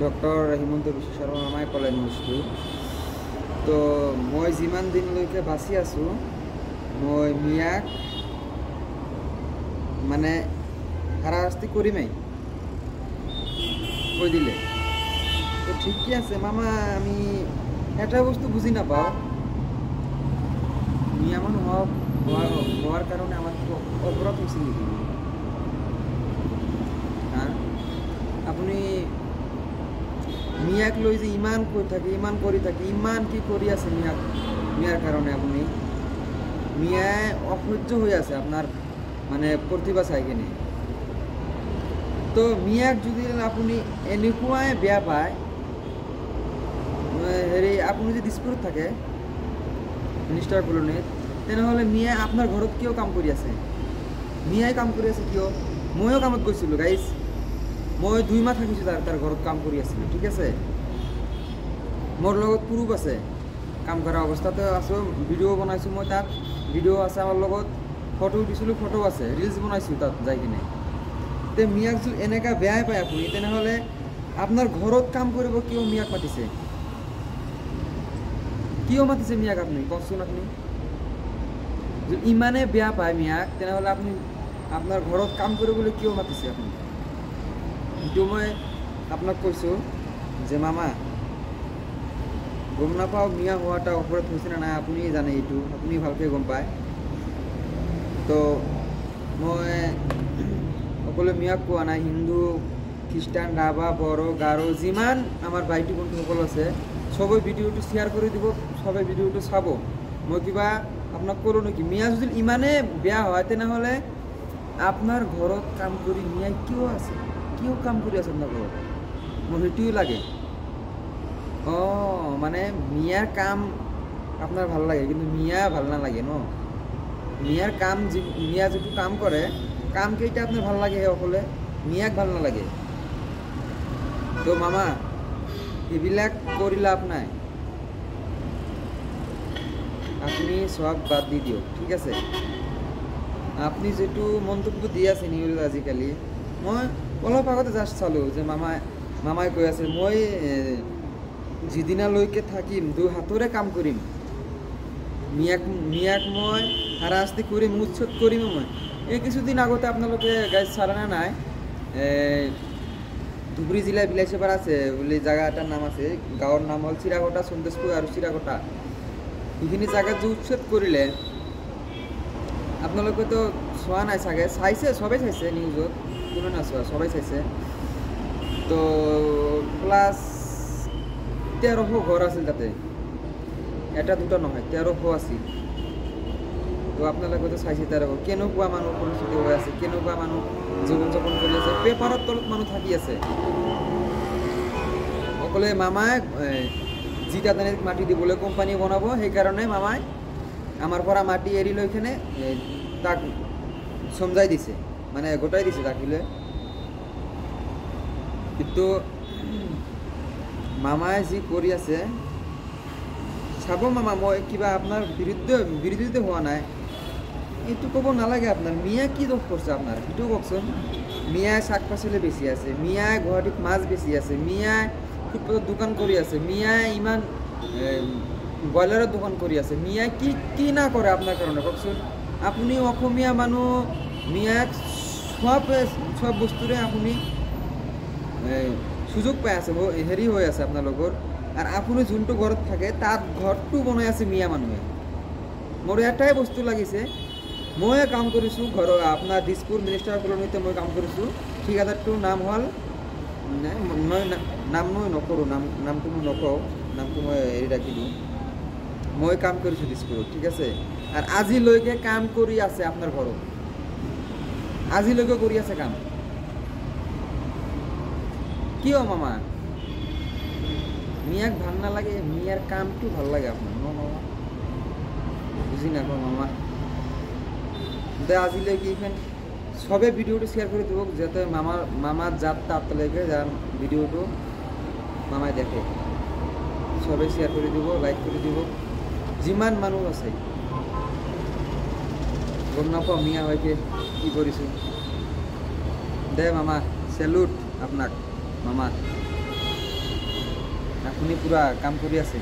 Doctor Himanta Biswa Sarma মামাই ক'লে নিউজটো। তো মই যিমান দিনলৈকে বাচি আছোঁ মই মিয়াক মানে হাৰাশাস্তি কৰিমেই কৈ দিলে। তো ঠিকই আছে মামা, আমি এটা বস্তু বুজি নাপাওঁ, মিয়া মানুহ হোৱাৰ কাৰণে আমাৰ অপৰাধ হৈছিল নেকি? আপুনি মিয়াক লৈ যে ইমান কৈ থাকে, ইমান কৰি থাকে, ইমান কি কৰি আছে মিয়াৰ কাৰণে আপুনি? মিয়াই অসহ্য হৈ আছে আপোনাৰ মানে প্ৰতিভা চাই কিনে। তো মিয়াক যদি আপুনি এনেকুৱাই বেয়া পায়, আপুনি যদি দিছপুৰত থাকে মিনিষ্টাৰ কলনীত, তেনেহ'লে মিয়াই আপোনাৰ ঘৰত কিয় কাম কৰি আছে? মিয়াই কাম কৰি আছে কিয়? ময়ো কামত গৈছিলোঁ গাইজ, মই 2 মাহ থাকিছোঁ তাৰ ঘৰত কাম কৰি আছিলোঁ, ঠিক আছে। মোৰ লগত প্ৰুফ আছে, কাম কৰা অৱস্থাতে আছোঁ, ভিডিঅ' বনাইছোঁ মই তাত, ভিডিঅ' আছে আমাৰ লগত, ফটো দিছিলোঁ, ফটো আছে, ৰিলচ বনাইছোঁ তাত যাই কিনে। তে মিয়াক যদি এনেকুৱা বেয়াই পায় আপুনি, তেনেহ'লে আপোনাৰ ঘৰত কাম কৰিব কিয় মিয়াক মাতিছে? কিয় মাতিছে মিয়াক আপুনি কওকচোন? আপুনি যদি ইমানে বেয়া পায় মিয়াক, তেনেহ'লে আপুনি আপোনাৰ ঘৰত কাম কৰিবলৈ কিয় মাতিছে আপুনি? সেইটো মই আপোনাক কৈছোঁ যে মামা, গম নাপাওঁ মিয়া হোৱাটা অপৰাধ হৈছে নে নাই, আপুনি জানে, এইটো আপুনি ভালকৈ গম পায়। তো মই সকলো মিয়াক কোৱা নাই, হিন্দু, খ্ৰীষ্টান, ৰাভা, বড়ো, গাৰো, যিমান আমাৰ ভাইটি বন্ধুসকল আছে সবেই ভিডিঅ'টো শ্বেয়াৰ কৰি দিব, সবেই ভিডিঅ'টো চাব। মই কিবা আপোনাক ক'লোঁ নেকি? মিয়া যদি ইমানে বেয়া হয়, তেনেহ'লে আপোনাৰ ঘৰত কাম কৰি মিয়াই কিয় আছে? কিয় কাম কৰি আছে আপোনাৰ ঘৰত? মোৰ সেইটোও লাগে। মানে মিয়াৰ কাম আপোনাৰ ভাল লাগে, কিন্তু মিয়া ভাল নালাগে ন? মিয়াৰ কাম মিয়া যিটো কাম কৰে, কামকেইটা আপোনাৰ ভাল লাগে অকলে, মিয়াক ভাল নালাগে। তো মামা, এইবিলাক কৰি লাভ নাই, আপুনি সব বাদ দি দিয়ক, ঠিক আছে। আপুনি যিটো মন্তব্য দি আছে নিউজ আজিকালি, মই অলপ আগতে জাষ্ট চালোঁ যে মামাই কৈ আছে, মই যিদিনালৈকে থাকিম 2 হাতৰে কাম কৰিম, মিয়াক মই হাৰাশাস্তি কৰিম, উচ্ছেদ কৰিম মই। এই কিছুদিন আগতে আপোনালোকে গাইজ চালানে নাই, ধুবুৰী জিলাৰ বিলাচীপাৰা আছে বুলি জেগা এটাৰ নাম আছে, গাঁৱৰ নাম হ'ল চিৰাকটা, চন্দেশপুৰ আৰু চিৰাকটা। সেইখিনি জেগাত যে উচ্ছেদ কৰিলে, আপোনালোকেতো চোৱা নাই চাগে, চাইছে, সবেই চাইছে নিউজত, কোনো নাচোৱা, সবেই চাইছে। তো প্লাছ 1300 ঘৰ আছিল তাতে, এটা দুটা নহয়, 1300 আছিল। তো আপোনালোকেতো চাইছে 1300, কেনেকুৱা মানুহ পৰিস্থিতি হৈ আছে, কেনেকুৱা মানুহ জীৱন যাপন কৰি আছে, পেপাৰৰ তলত মানুহ থাকি আছে। অকলে মামাই যিটা তেনেক মাটি দিবলৈ কোম্পানী বনাব, সেইকাৰণে মামাই আমাৰ পৰা মাটি এৰি লৈ কিনে তাক সমজাই দিছে, মানে গোটাই দিছে তাকিলে। কিন্তু মামাই যি কৰি আছে চাব মামা, মই কিবা আপোনাৰ বিৰোধিতা হোৱা নাই, এইটো ক'ব নালাগে। আপোনাৰ মিয়া কি দোষ কৰিছে আপোনাৰ, সেইটো কওকচোন। মিয়াই শাক পাচলি বেচি আছে, মিয়াই গুৱাহাটীত মাছ বেচি আছে, মিয়াই ফুটপাথত দোকান কৰি আছে, মিয়াই ইমান ব্ৰইলাৰৰ দোকান কৰি আছে, মিয়াই কি না কৰে আপোনাৰ কাৰণে কওকচোন। আপুনি অসমীয়া মানুহ, মিয়াক সব বস্তুৰে আপুনি সুযোগ পাই আছে, হেৰি হৈ আছে আপোনালোকৰ। আৰু আপুনি যোনটো ঘৰত থাকে তাত ঘৰটো বনাই আছে মিয়া মানুহে। মোৰ এটাই বস্তু লাগিছে, মই কাম কৰিছোঁ ঘৰৰ আপোনাৰ দিছপুৰ মিনিষ্টাৰ কলনীতে মই কাম কৰিছোঁ। ঠিকাদাৰটোৰ নাম হ'ল, মই নাম মই নকৰোঁ, নামটো মই নকওঁ, নামটো মই এৰি ৰাখি দিওঁ। মই কাম কৰিছোঁ দিছপুৰত, ঠিক আছে। আৰু আজিলৈকে কাম কৰি আছে আপোনাৰ ঘৰত, আজিলৈকে কৰি আছে কাম। কিয় মামা মিয়াক ভাল নালাগে? মিয়াৰ কামটো ভাল লাগে আপোনাৰ ন মামা? বুজি নাপাওঁ মামা। দে আজিলৈকে এইখন সবে ভিডিঅ'টো শ্বেয়াৰ কৰি দিব, যাতে মামাৰ যাত তাতলৈকে যাৰ ভিডিঅ'টো মামাই দেখে। সবে শ্বেয়াৰ কৰি দিব, লাইক কৰি দিব, যিমান মানুহ আছে। গম নাপাওঁ মিয়া হয়কে কি কৰিছোঁ। দে মামা, চেলুট আপোনাক মামা। আপুনি পুৰা কাম কৰি আছে